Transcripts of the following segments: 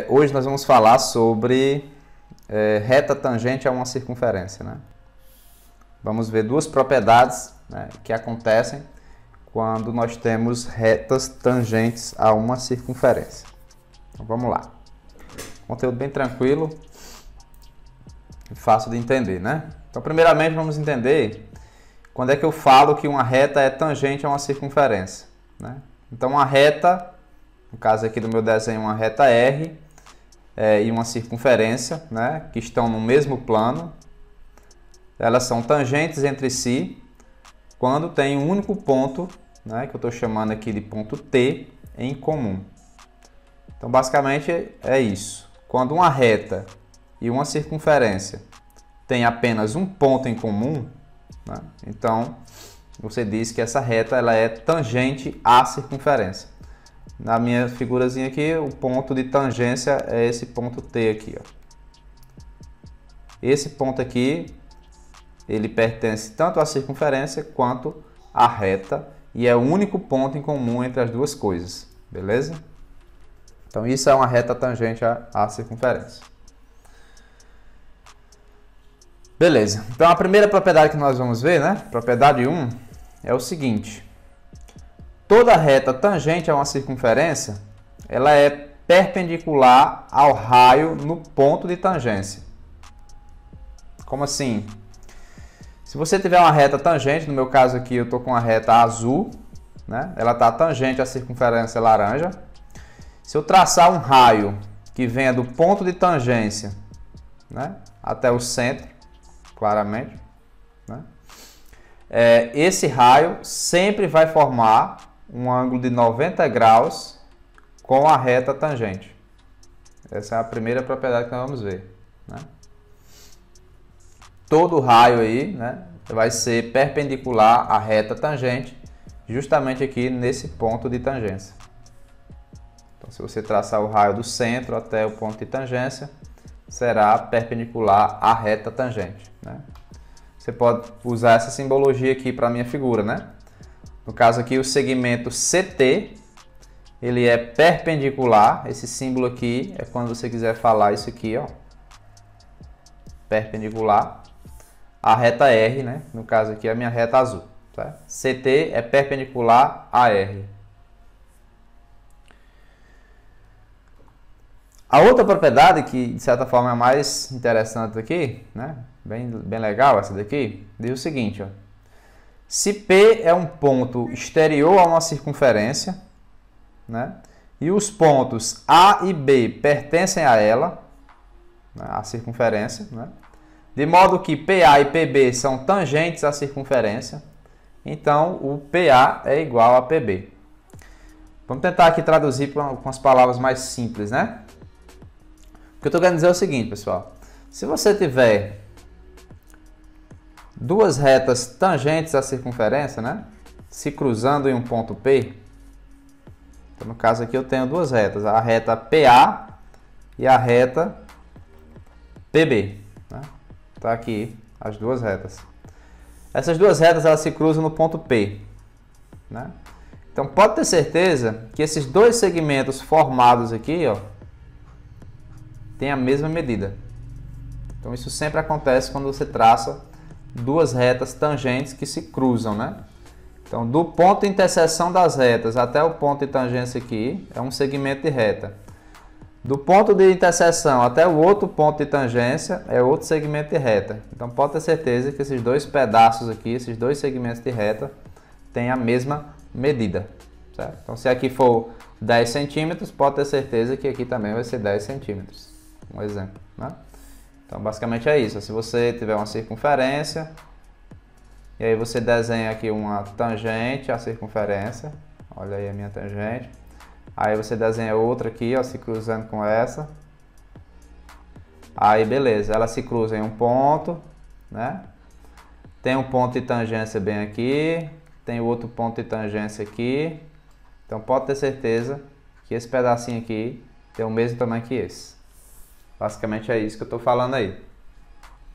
Hoje nós vamos falar sobre reta tangente a uma circunferência, né? Vamos ver duas propriedades, né, que acontecem quando nós temos retas tangentes a uma circunferência. Então vamos lá. Conteúdo bem tranquilo e fácil de entender, né? Então primeiramente vamos entender quando é que eu falo que uma reta é tangente a uma circunferência, né? Então uma reta, no caso aqui do meu desenho, uma reta R e uma circunferência, né, que estão no mesmo plano, elas são tangentes entre si quando tem um único ponto, né, que eu estou chamando aqui de ponto T, em comum. Então basicamente é isso. Quando uma reta e uma circunferência têm apenas um ponto em comum, né, então você diz que essa reta ela é tangente à circunferência. Na minha figurazinha aqui, o ponto de tangência é esse ponto T aqui, ó. Esse ponto aqui, ele pertence tanto à circunferência quanto à reta e é o único ponto em comum entre as duas coisas, beleza? Então isso é uma reta tangente à circunferência. Beleza, então a primeira propriedade que nós vamos ver, né? Propriedade 1 é o seguinte. Toda reta tangente a uma circunferência, ela é perpendicular ao raio no ponto de tangência. Como assim? Se você tiver uma reta tangente, no meu caso aqui eu estou com uma reta azul, né? Ela está tangente à circunferência laranja. Se eu traçar um raio que venha do ponto de tangência, né, até o centro, claramente, né, esse raio sempre vai formar um ângulo de 90 graus com a reta tangente. Essa é a primeira propriedade que nós vamos ver, né? Todo raio aí, né, vai ser perpendicular à reta tangente, justamente aqui nesse ponto de tangência. Então, se você traçar o raio do centro até o ponto de tangência, será perpendicular à reta tangente, né? Você pode usar essa simbologia aqui para a minha figura, né? No caso aqui, o segmento CT, ele é perpendicular. Esse símbolo aqui é quando você quiser falar isso aqui, ó. Perpendicular à reta R, né? No caso aqui, a minha reta azul. Tá? CT é perpendicular a R. A outra propriedade, que de certa forma é a mais interessante aqui, né? Bem legal essa daqui, diz o seguinte, ó. Se P é um ponto exterior a uma circunferência, né, e os pontos A e B pertencem a ela, né, a circunferência, né, de modo que PA e PB são tangentes à circunferência, então o PA é igual a PB. Vamos tentar aqui traduzir com as palavras mais simples, né? O que eu estou querendo dizer é o seguinte, pessoal. Se você tiver duas retas tangentes à circunferência, né, se cruzando em um ponto P, então no caso aqui eu tenho duas retas, a reta PA e a reta PB, né? Tá aqui as duas retas. Essas duas retas elas se cruzam no ponto P, né? Então pode ter certeza que esses dois segmentos formados aqui, ó, têm a mesma medida. Então isso sempre acontece quando você traça duas retas tangentes que se cruzam, né? Então, do ponto de interseção das retas até o ponto de tangência aqui, é um segmento de reta. Do ponto de interseção até o outro ponto de tangência, é outro segmento de reta. Então, pode ter certeza que esses dois pedaços aqui, esses dois segmentos de reta, têm a mesma medida, certo? Então, se aqui for 10 centímetros, pode ter certeza que aqui também vai ser 10 centímetros. Um exemplo, né? Então, basicamente é isso. Se você tiver uma circunferência, e aí você desenha aqui uma tangente à circunferência, olha aí a minha tangente. Aí você desenha outra aqui, ó, se cruzando com essa. Aí, beleza, ela se cruza em um ponto, né? Tem um ponto de tangência bem aqui, tem outro ponto de tangência aqui. Então, pode ter certeza que esse pedacinho aqui tem o mesmo tamanho que esse. Basicamente é isso que eu estou falando aí.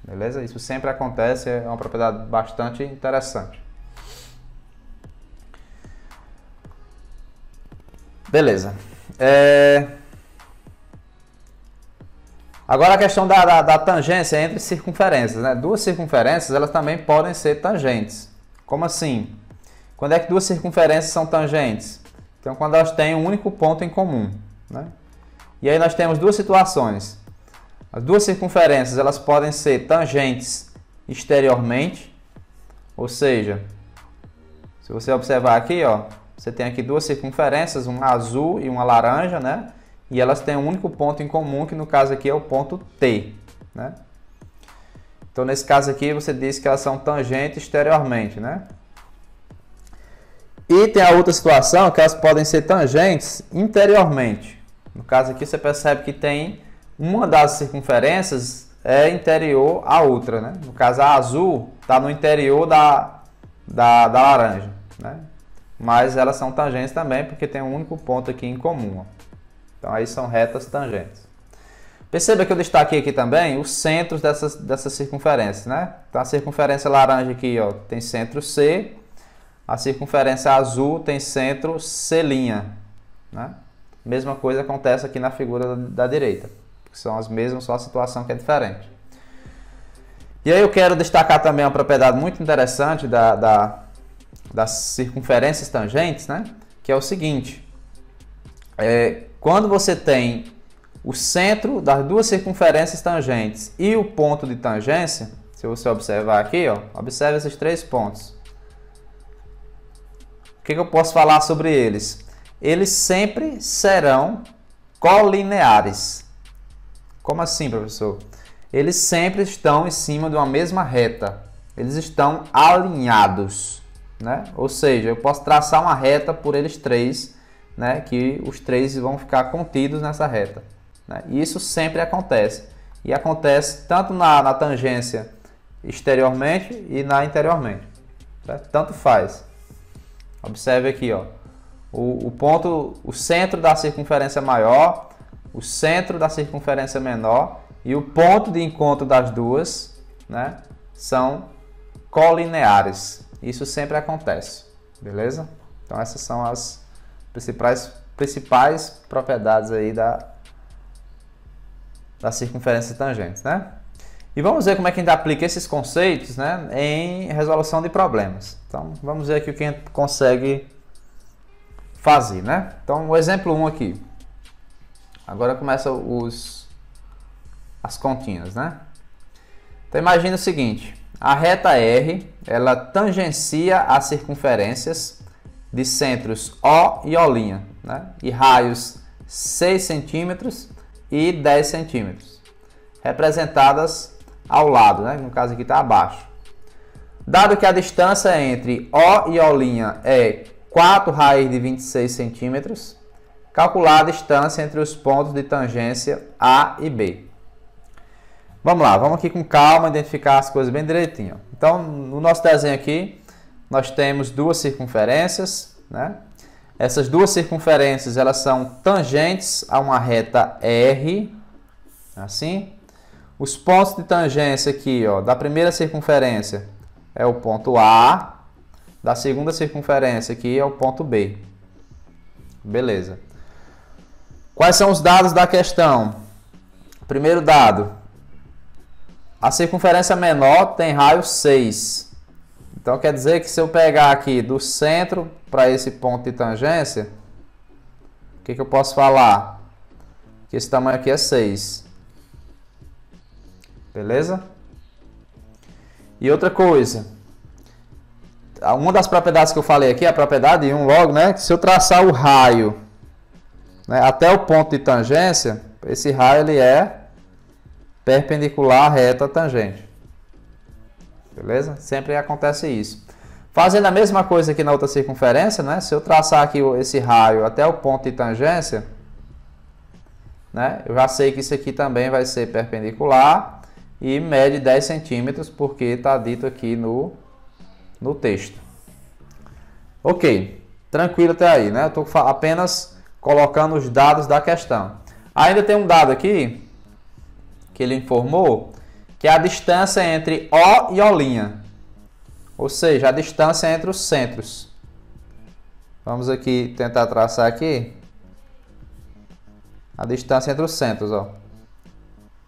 Beleza? Isso sempre acontece, é uma propriedade bastante interessante. Beleza. Agora a questão da tangência entre circunferências, né? Duas circunferências, elas também podem ser tangentes. Como assim? Quando é que duas circunferências são tangentes? Então, quando elas têm um único ponto em comum, né? E aí nós temos duas situações. As duas circunferências, elas podem ser tangentes exteriormente, ou seja, se você observar aqui, ó, você tem aqui duas circunferências, uma azul e uma laranja, né? E elas têm um único ponto em comum, que no caso aqui é o ponto T, né? Então, nesse caso aqui, você diz que elas são tangentes exteriormente, né? E tem a outra situação, que elas podem ser tangentes interiormente. No caso aqui, você percebe que tem uma das circunferências é interior à outra, né? No caso, a azul está no interior da laranja, né? Mas elas são tangentes também, porque tem um único ponto aqui em comum, ó. Então, aí são retas tangentes. Perceba que eu destaquei aqui também os centros dessas circunferências, né? Então, a circunferência laranja aqui, ó, tem centro C. A circunferência azul tem centro C', né? Mesma coisa acontece aqui na figura da direita. São as mesmas, só a situação que é diferente. E aí eu quero destacar também uma propriedade muito interessante das circunferências tangentes, né? Que é o seguinte. Quando você tem o centro das duas circunferências tangentes e o ponto de tangência, se você observar aqui, ó, observe esses três pontos. O que eu posso falar sobre eles? Eles sempre serão colineares. Como assim, professor? Eles sempre estão em cima de uma mesma reta. Eles estão alinhados, né? Ou seja, eu posso traçar uma reta por eles três, né, que os três vão ficar contidos nessa reta, né? E isso sempre acontece. E acontece tanto na tangência exteriormente e na interiormente, certo? Tanto faz. Observe aqui, ó, o centro da circunferência maior, o centro da circunferência menor e o ponto de encontro das duas, né, são colineares. Isso sempre acontece, beleza? Então essas são as principais propriedades aí da circunferência tangentes, né? E vamos ver como é que a gente aplica esses conceitos, né, em resolução de problemas. Então, vamos ver aqui o que a gente consegue fazer, né? Então, o exemplo 1 aqui. Agora começa as continhas, né? Então, imagine o seguinte. A reta R, ela tangencia as circunferências de centros O e O', né? E raios 6 centímetros e 10 centímetros, representadas ao lado, né? No caso aqui está abaixo. Dado que a distância entre O e O' é 4 raiz de 26 centímetros, calcular a distância entre os pontos de tangência A e B. Vamos lá, vamos aqui com calma identificar as coisas bem direitinho. Então, no nosso desenho aqui, nós temos duas circunferências, né? Essas duas circunferências, elas são tangentes a uma reta R, assim. Os pontos de tangência aqui, ó, da primeira circunferência é o ponto A, da segunda circunferência aqui é o ponto B. Beleza. Quais são os dados da questão? Primeiro dado, a circunferência menor tem raio 6. Então, quer dizer que se eu pegar aqui do centro para esse ponto de tangência, o que eu posso falar? Que esse tamanho aqui é 6. Beleza? E outra coisa, uma das propriedades que eu falei aqui, a propriedade 1 logo, né? Que se eu traçar o raio, né, até o ponto de tangência, esse raio ele é perpendicular à reta tangente. Beleza? Sempre acontece isso. Fazendo a mesma coisa aqui na outra circunferência, né? Se eu traçar aqui esse raio até o ponto de tangência, né, eu já sei que isso aqui também vai ser perpendicular e mede 10 centímetros, porque está dito aqui no texto. Ok, tranquilo até aí, né? Eu estou apenas colocando os dados da questão. Ainda tem um dado aqui que ele informou, que é a distância entre O e O', ou seja, a distância entre os centros. Vamos aqui tentar traçar aqui a distância entre os centros, ó.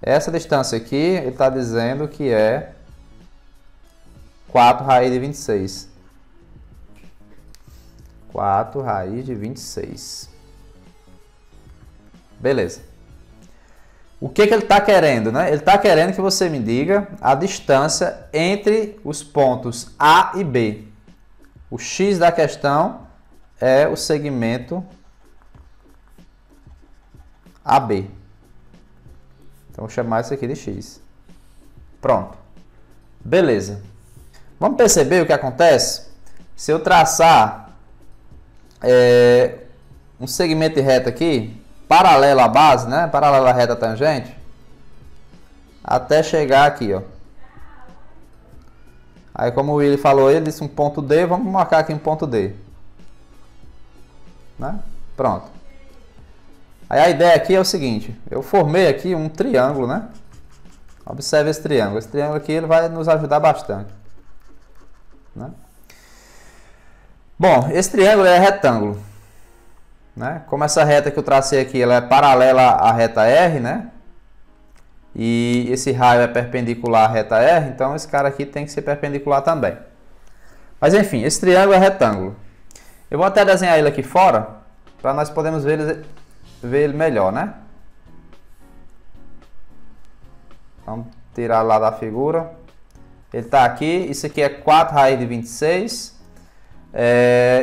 Essa distância aqui, ele está dizendo que é 4 raiz de 26. 4 raiz de 26. Beleza. O que ele está querendo, né? Ele está querendo que você me diga a distância entre os pontos A e B. O X da questão é o segmento AB. Então, vou chamar isso aqui de X. Pronto. Beleza. Vamos perceber o que acontece? Se eu traçar um segmento de reta aqui, paralelo à base, né? Paralelo à reta tangente, até chegar aqui, ó. Aí, como o Willy falou, ele disse um ponto D, vamos marcar aqui um ponto D. Né? Pronto. Aí a ideia aqui é o seguinte, eu formei aqui um triângulo, né? Observe esse triângulo. Esse triângulo aqui ele vai nos ajudar bastante. Né? Bom, esse triângulo é retângulo. Né? Como essa reta que eu tracei aqui ela é paralela à reta R, né? E esse raio é perpendicular à reta R, então esse cara aqui tem que ser perpendicular também. Mas enfim, esse triângulo é retângulo. Eu vou até desenhar ele aqui fora, para nós podermos ver ele melhor, né? Vamos tirar lá da figura. Ele está aqui, isso aqui é 4 raiz de 26.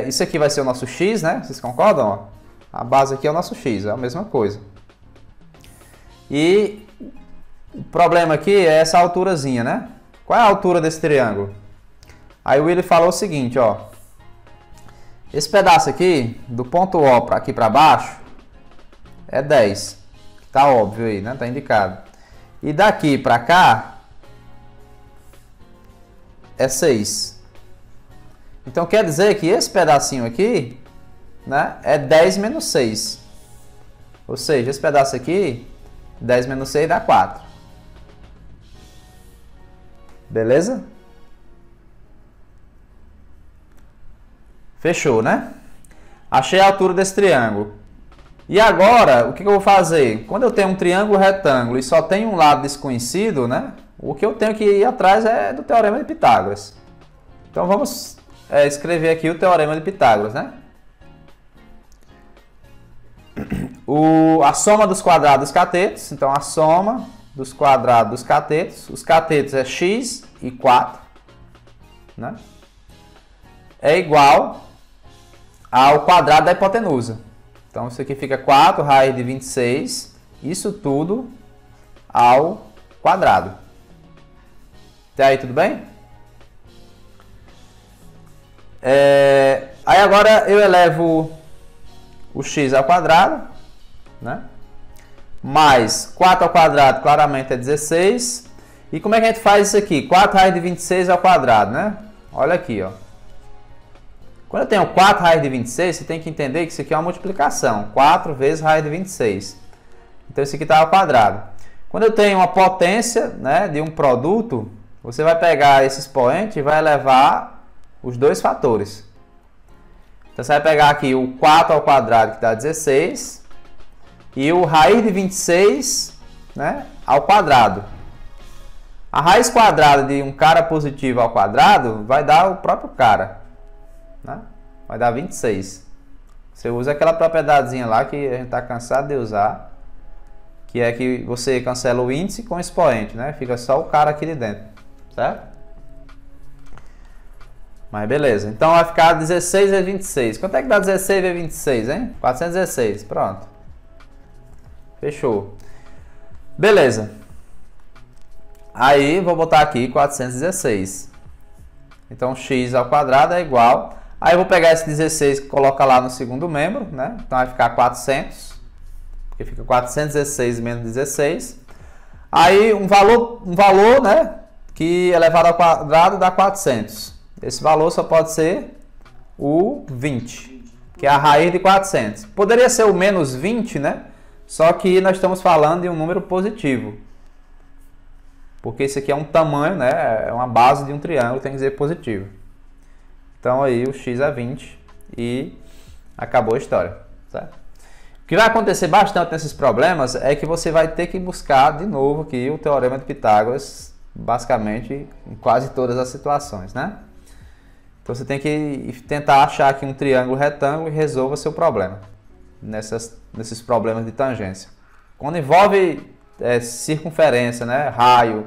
Isso aqui vai ser o nosso X, né? Vocês concordam? Ó? A base aqui é o nosso X, é a mesma coisa. E o problema aqui é essa alturazinha, né? Qual é a altura desse triângulo? Aí o Willy falou o seguinte, ó. Esse pedaço aqui, do ponto O para aqui para baixo, é 10. Tá óbvio aí, né? Tá indicado. E daqui para cá, é 6. Então quer dizer que esse pedacinho aqui, né, é 10 menos 6. Ou seja, esse pedaço aqui, 10 menos 6 dá 4. Beleza? Fechou, né? Achei a altura desse triângulo. E agora, o que eu vou fazer? Quando eu tenho um triângulo retângulo e só tem um lado desconhecido, né? O que eu tenho que ir atrás é do Teorema de Pitágoras. Então vamos escrever aqui o Teorema de Pitágoras, né? A soma dos quadrados dos catetos. Então a soma dos quadrados dos catetos. Os catetos é x e 4. Né? É igual ao quadrado da hipotenusa. Então isso aqui fica 4 raiz de 26. Isso tudo ao quadrado. Até aí tudo bem? Aí agora eu elevo o x ao quadrado, né? Mais 4 ao quadrado claramente é 16. E como é que a gente faz isso aqui? 4 raiz de 26 ao quadrado, né? Olha aqui, ó. Quando eu tenho 4 raiz de 26, você tem que entender que isso aqui é uma multiplicação. 4 vezes raiz de 26. Então isso aqui está ao quadrado. Quando eu tenho uma potência, né, de um produto, você vai pegar esse expoente e vai elevar os dois fatores. Então você vai pegar aqui o 4 ao quadrado, que dá 16, e o raiz de 26, né, ao quadrado. A raiz quadrada de um cara positivo ao quadrado vai dar o próprio cara. Né? Vai dar 26. Você usa aquela propriedadezinha lá que a gente está cansado de usar, que é que você cancela o índice com o expoente, né? Fica só o cara aqui de dentro, certo? Mas beleza, então vai ficar 16 vezes 26. Quanto é que dá 16 vezes 26, hein? 416, pronto. Fechou. Beleza. Aí vou botar aqui 416. Então x ao quadrado é igual. Aí eu vou pegar esse 16 e colocar lá no segundo membro, né? Então vai ficar 400. Porque fica 416 menos 16. Aí um valor, né, que elevado ao quadrado dá 400. Esse valor só pode ser o 20, que é a raiz de 400. Poderia ser o menos 20, né? Só que nós estamos falando de um número positivo. Porque isso aqui é um tamanho, né? É uma base de um triângulo, tem que dizer positivo. Então aí o x é 20 e acabou a história, certo? O que vai acontecer bastante nesses problemas é que você vai ter que buscar de novo aqui o Teorema de Pitágoras, basicamente em quase todas as situações, né? Então você tem que tentar achar aqui um triângulo retângulo e resolva seu problema nesses problemas de tangência. Quando envolve circunferência, né, raio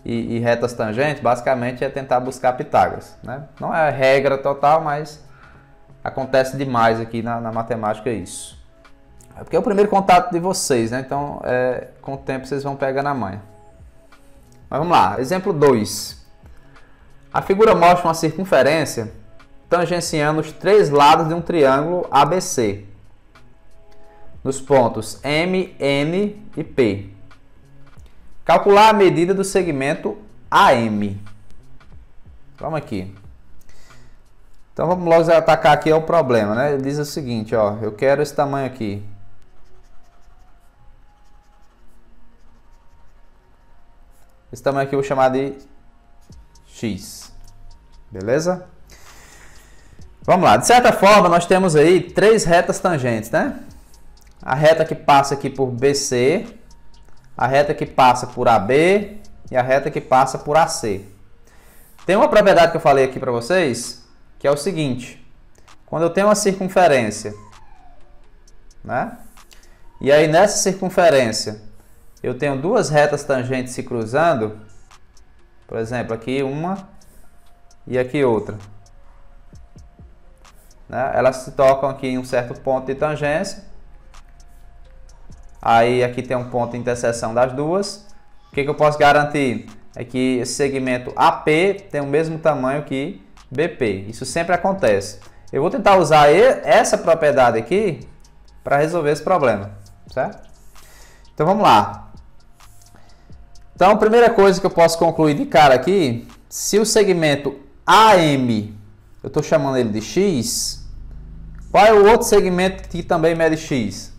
e retas tangentes, basicamente é tentar buscar Pitágoras, né? Não é regra total, mas acontece demais aqui na matemática isso. É porque é o primeiro contato de vocês, né? Então, com o tempo vocês vão pegar na manha. Mas vamos lá, exemplo 2. A figura mostra uma circunferência tangenciando os três lados de um triângulo ABC, nos pontos M, N e P. Calcular a medida do segmento AM. Vamos aqui. Então vamos logo atacar aqui o problema, né? Ele diz o seguinte, ó, eu quero esse tamanho aqui. Esse tamanho aqui eu vou chamar de X. Beleza? Vamos lá. De certa forma, nós temos aí três retas tangentes, né? A reta que passa aqui por BC, a reta que passa por AB e a reta que passa por AC. Tem uma propriedade que eu falei aqui para vocês, que é o seguinte. Quando eu tenho uma circunferência, né? E aí nessa circunferência eu tenho duas retas tangentes se cruzando, por exemplo, aqui uma e aqui outra, né? Elas se tocam aqui em um certo ponto de tangência, aí aqui tem um ponto de interseção das duas. O que eu posso garantir? É que esse segmento AP tem o mesmo tamanho que BP, isso sempre acontece. Eu vou tentar usar essa propriedade aqui para resolver esse problema, certo? Então vamos lá. Então, a primeira coisa que eu posso concluir de cara aqui, se o segmento AM, eu estou chamando ele de X, qual é o outro segmento que também mede X?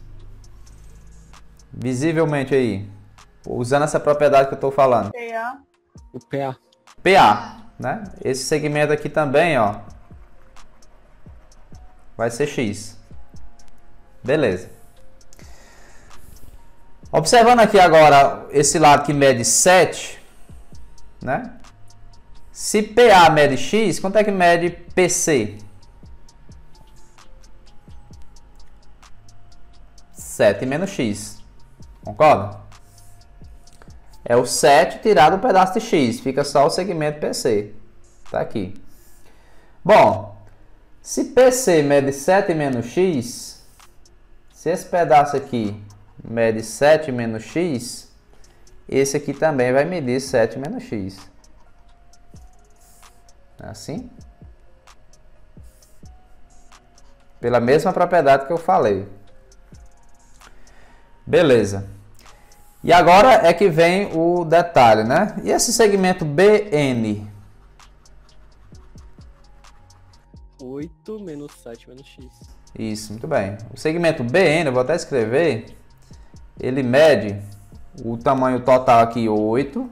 Visivelmente aí, usando essa propriedade que eu estou falando. PA. O PA. PA, né? Esse segmento aqui também, ó, vai ser X. Beleza. Observando aqui agora esse lado que mede 7, né? Se PA mede X, quanto é que mede PC? 7 menos X. Concorda? É o 7 tirado um pedaço de X. Fica só o segmento PC. Tá aqui. Bom, se PC mede 7 menos X, se esse pedaço aqui mede 7 menos X, esse aqui também vai medir 7 menos X. Assim. Pela mesma propriedade que eu falei. Beleza. E agora é que vem o detalhe, né? E esse segmento BN? 8 menos 7 menos X. Isso, muito bem. O segmento BN, eu vou até escrever, ele mede o tamanho total aqui, 8,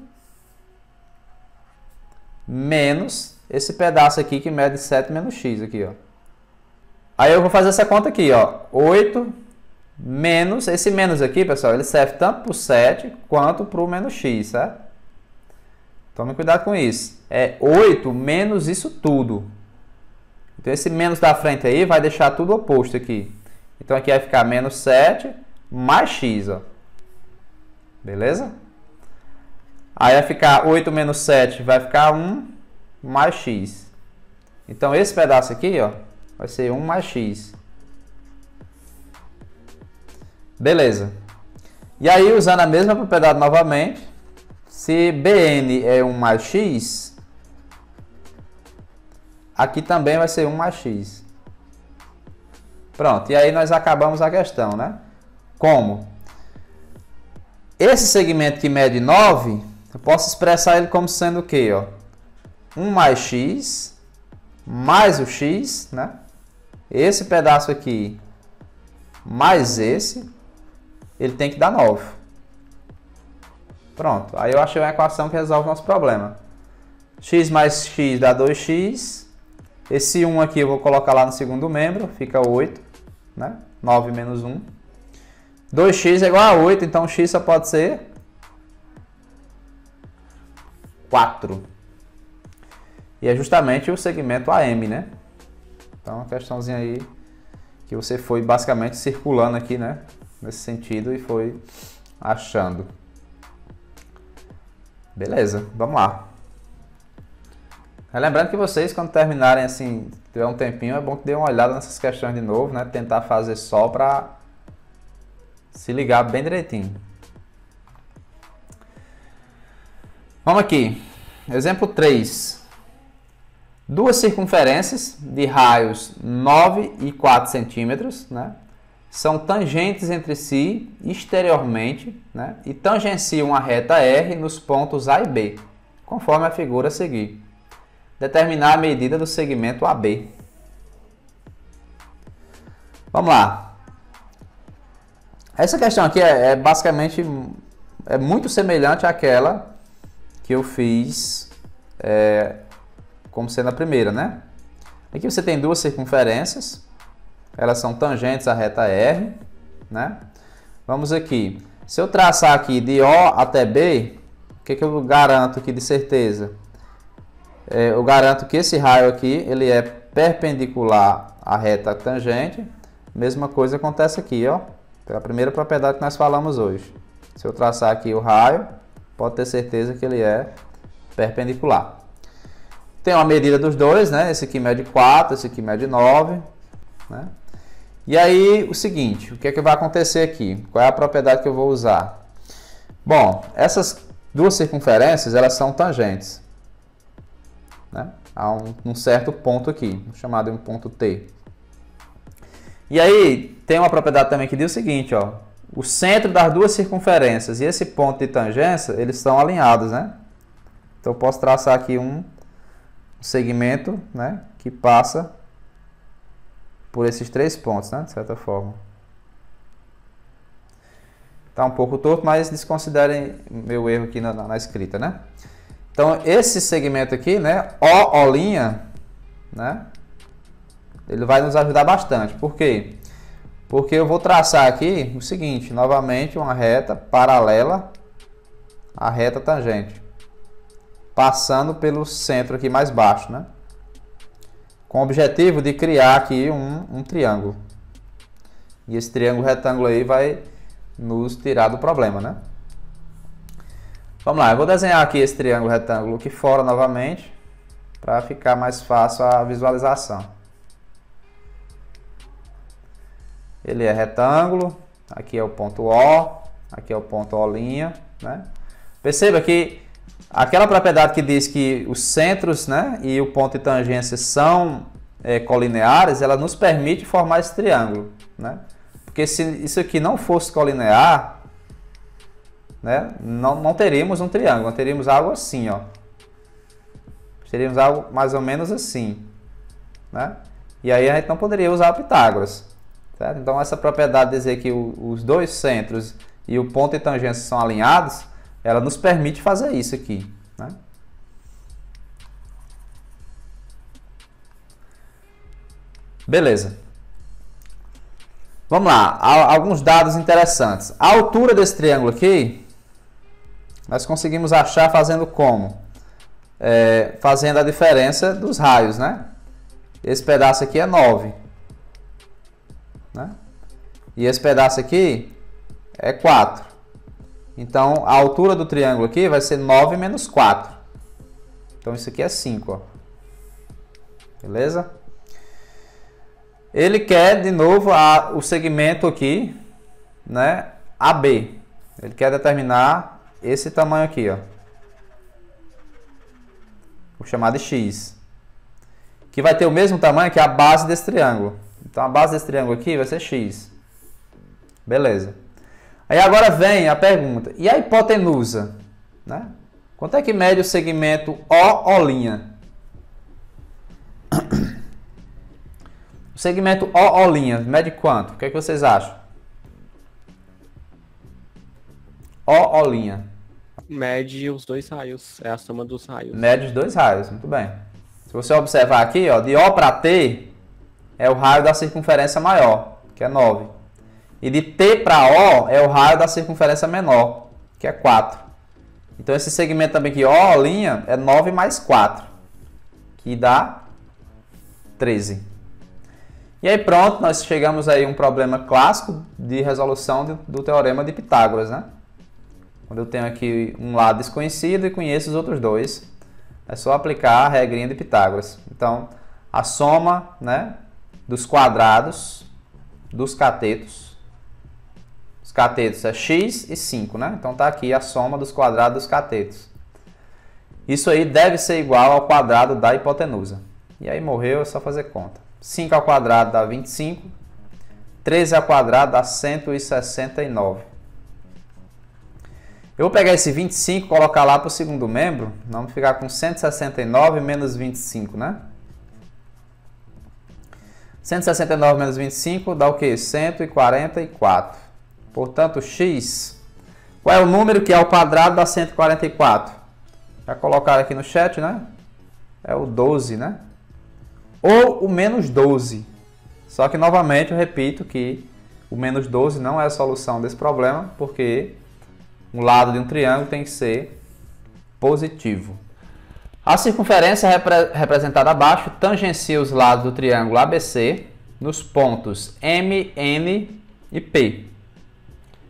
menos esse pedaço aqui que mede 7 menos X aqui, ó. Aí eu vou fazer essa conta aqui, ó. 8 menos, esse menos aqui, pessoal, ele serve tanto para o 7 quanto para o menos X, certo? Tome cuidado com isso. É 8 menos isso tudo. Então esse menos da frente aí vai deixar tudo oposto aqui. Então aqui vai ficar menos 7 mais X, ó. Beleza? Aí vai ficar 8 menos 7, vai ficar 1 mais X. Então esse pedaço aqui, ó, vai ser 1 mais X. Beleza. E aí, usando a mesma propriedade novamente, se BN é 1 mais X, aqui também vai ser 1 mais X. Pronto, e aí nós acabamos a questão, né? Como? Esse segmento que mede 9, eu posso expressar ele como sendo o quê? Ó? 1 mais X, mais o X, né? Esse pedaço aqui, mais esse, ele tem que dar 9. Pronto, aí eu achei uma equação que resolve o nosso problema. X mais X dá 2x. Esse 1 aqui eu vou colocar lá no segundo membro, fica 8, né? 9 menos 1. 2x é igual a 8, então x só pode ser 4. E é justamente o segmento AM, né? Então, uma questãozinha aí que você foi basicamente circulando aqui, né? Nesse sentido e foi achando. Beleza, vamos lá. Lembrando que vocês, quando terminarem assim, tiver um tempinho, é bom que dêem uma olhada nessas questões de novo, né? Tentar fazer só para se ligar bem direitinho. Vamos aqui. Exemplo 3. Duas circunferências de raios 9 e 4 centímetros, né? São tangentes entre si exteriormente, né? E tangenciam uma reta R nos pontos A e B, conforme a figura a seguir. Determinar a medida do segmento AB. Vamos lá. Essa questão aqui é basicamente muito semelhante àquela que eu fiz como sendo a primeira, né? Aqui você tem duas circunferências, elas são tangentes à reta R, né? Vamos aqui. Se eu traçar aqui de O até B, o que eu garanto aqui de certeza? Eu garanto que esse raio aqui ele é perpendicular à reta tangente. Mesma coisa acontece aqui, ó. Pela primeira propriedade que nós falamos hoje. Se eu traçar aqui o raio, pode ter certeza que ele é perpendicular. Tem uma medida dos dois, né? Esse aqui mede 4, esse aqui mede 9, né? E aí, o seguinte, o que é que vai acontecer aqui? Qual é a propriedade que eu vou usar? Bom, essas duas circunferências, elas são tangentes, né? Há um certo ponto aqui, chamado de um ponto T. E aí, tem uma propriedade também que diz o seguinte, ó. O centro das duas circunferências e esse ponto de tangência, eles estão alinhados, né? Então, eu posso traçar aqui um segmento, né, que passa por esses três pontos, né, de certa forma. Tá um pouco torto, mas desconsiderem meu erro aqui na escrita, né? Então, esse segmento aqui, né, O', né, ele vai nos ajudar bastante. Por quê? Porque eu vou traçar aqui o seguinte, novamente, uma reta paralela à reta tangente, passando pelo centro aqui mais baixo, né? Com o objetivo de criar aqui um triângulo. E esse triângulo retângulo aí vai nos tirar do problema, né? Vamos lá, eu vou desenhar aqui esse triângulo retângulo aqui fora novamente, para ficar mais fácil a visualização. Ele é retângulo, aqui é o ponto O, aqui é o ponto O', né? Perceba que aquela propriedade que diz que os centros, né, e o ponto de tangência são colineares, ela nos permite formar esse triângulo, né? Porque se isso aqui não fosse colinear, né, não teríamos um triângulo, nós teríamos algo assim, ó. Teríamos algo mais ou menos assim, né? E aí a gente não poderia usar Pitágoras, certo? Então essa propriedade de dizer que os dois centros e o ponto de tangência são alinhados, ela nos permite fazer isso aqui, né? Beleza. Vamos lá, alguns dados interessantes. A altura desse triângulo aqui, nós conseguimos achar fazendo como? Fazendo a diferença dos raios, né? Esse pedaço aqui é 9, né? E esse pedaço aqui é 4. Então, a altura do triângulo aqui vai ser 9 menos 4. Então, isso aqui é 5, ó. Beleza? Ele quer, de novo, o segmento aqui, né, AB. Ele quer determinar esse tamanho aqui, ó. Vou chamar de X. Que vai ter o mesmo tamanho que a base desse triângulo. Então, a base desse triângulo aqui vai ser X. Beleza. Aí agora vem a pergunta, e a hipotenusa? Né? Quanto é que mede o segmento O'O'? O segmento O'O' mede quanto? O que é que vocês acham? O'O'. Mede os dois raios, é a soma dos raios. Mede os dois raios, muito bem. Se você observar aqui, ó, de O para T é o raio da circunferência maior, que é 9. E de T para O é o raio da circunferência menor, que é 4. Então esse segmento também aqui, O' é 9 mais 4, que dá 13. E aí pronto, nós chegamos aí a um problema clássico de resolução do teorema de Pitágoras, né? Quando eu tenho aqui um lado desconhecido e conheço os outros dois, é só aplicar a regrinha de Pitágoras. Então, a soma, né, dos quadrados dos catetos. Os catetos é x e 5, né? Então tá aqui a soma dos quadrados dos catetos. Isso aí deve ser igual ao quadrado da hipotenusa. E aí morreu, é só fazer conta. 5 ao quadrado dá 25. 13 ao quadrado dá 169. Eu vou pegar esse 25 e colocar lá para o segundo membro. Vamos ficar com 169 menos 25, né? 169 menos 25 dá o quê? 144. Portanto, x... Qual é o número que é ao quadrado da 144? Já colocaram aqui no chat, né? É o 12, né? Ou o menos 12. Só que, novamente, eu repito que o menos 12 não é a solução desse problema, porque um lado de um triângulo tem que ser positivo. A circunferência representada abaixo tangencia os lados do triângulo ABC nos pontos M, N e P.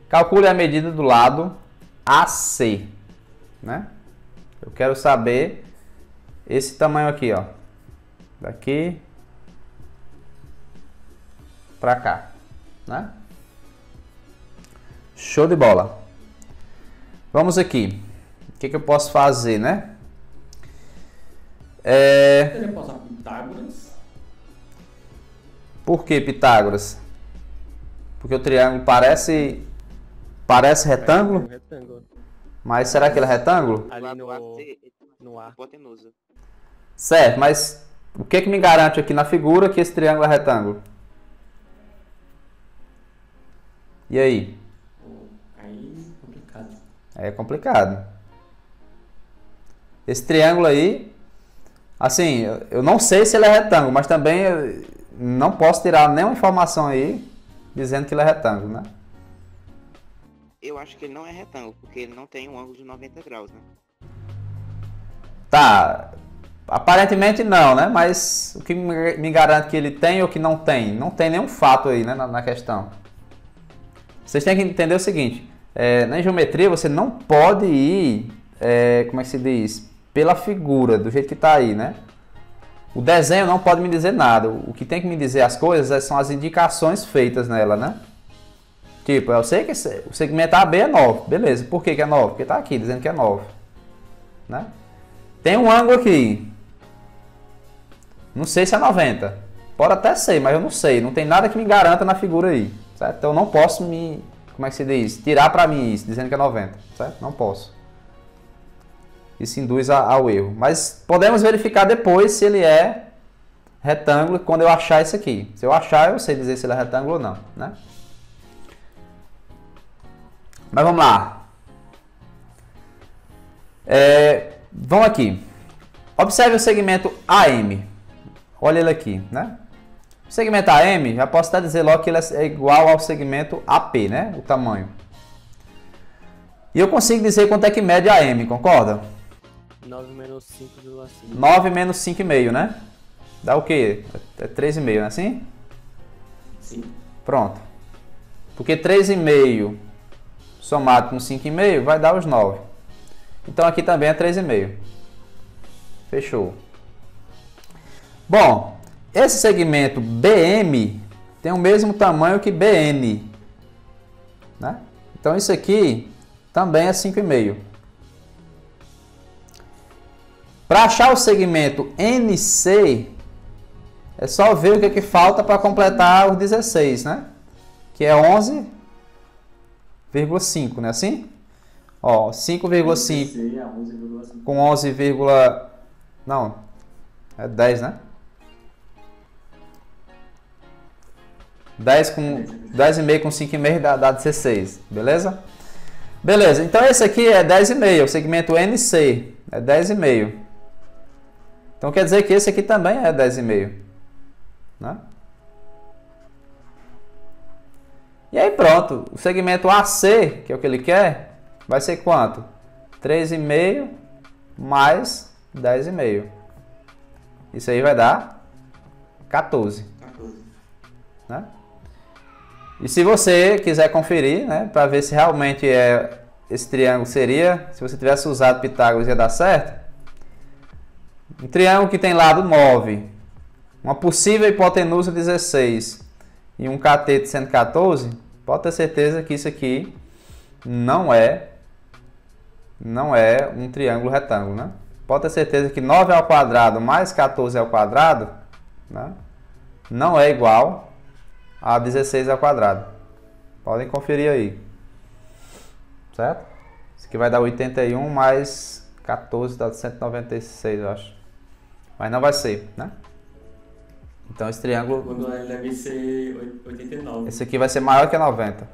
Calcule a medida do lado AC, né? Eu quero saber esse tamanho aqui, ó. Daqui para cá, né? Show de bola. Vamos aqui. O que eu posso fazer, né? Ele pode usar Pitágoras. Por que Pitágoras? Porque o triângulo parece retângulo? Retângulo. Mas será que ele é retângulo? Ali Lado AC no ar. hipotenusa. Certo, mas o que me garante aqui na figura que esse triângulo é retângulo? E aí? Aí é complicado. É complicado. Esse triângulo aí, assim, eu não sei se ele é retângulo, mas também eu não posso tirar nenhuma informação aí dizendo que ele é retângulo, né? Eu acho que ele não é retângulo, porque ele não tem um ângulo de 90 graus, né? Tá, aparentemente não, né? Mas o que me garante que ele tem ou que não tem? Não tem nenhum fato aí, né, na questão. Vocês têm que entender o seguinte, na geometria você não pode ir, como é que se diz? Pela figura, do jeito que está aí, né? O desenho não pode me dizer nada. O que tem que me dizer as coisas são as indicações feitas nela, né? Tipo, eu sei que o segmento AB é 9. Beleza, por que é 9? Porque está aqui dizendo que é 9. Né? Tem um ângulo aqui. Não sei se é 90. Pode até ser, mas eu não sei. Não tem nada que me garanta na figura aí. Certo? Então eu não posso me... Como é que se diz? Tirar para mim isso, dizendo que é 90. Certo? Não posso. Isso induz ao erro. Mas podemos verificar depois se ele é retângulo quando eu achar isso aqui. Se eu achar, eu sei dizer se ele é retângulo ou não. Né? Mas vamos lá. Vamos aqui. Observe o segmento AM. Olha ele aqui, né? O segmento AM, já posso até dizer logo que ele é igual ao segmento AP, né? O tamanho. E eu consigo dizer quanto é que mede AM, concorda? 9 menos 5,5. 9 menos 5,5, né? Dá o quê? É 3,5, não é assim? Sim. Pronto. Porque 3,5 somado com 5,5 vai dar os 9. Então aqui também é 3,5. Fechou. Bom, esse segmento BM tem o mesmo tamanho que BN. Né? Então isso aqui também é 5,5. Para achar o segmento NC, é só ver o que falta para completar os 16, né? Que é 11,5, né? Assim? Ó, 5,5 com 11, não, é 10, né? 10,5 com 5,5 dá 16, beleza? Beleza, então esse aqui é 10,5, o segmento NC é 10,5. Então quer dizer que esse aqui também é 10,5, né? E aí pronto, o segmento AC, que é o que ele quer, vai ser quanto? 3,5 mais 10,5. Isso aí vai dar 14. 14. Né? E se você quiser conferir, né, para ver se realmente esse triângulo seria, se você tivesse usado Pitágoras ia dar certo, um triângulo que tem lado 9, uma possível hipotenusa 16 e um cateto 114, pode ter certeza que isso aqui não é um triângulo retângulo, né? Pode ter certeza que 9 ao quadrado mais 14 ao quadrado, né, não é igual a 16 ao quadrado. Podem conferir aí. Certo? Isso aqui vai dar 81 mais 14 dá 196, eu acho. Mas não vai ser, né? Então esse triângulo, Quando ele deve ser 89. esse aqui vai ser maior que 90.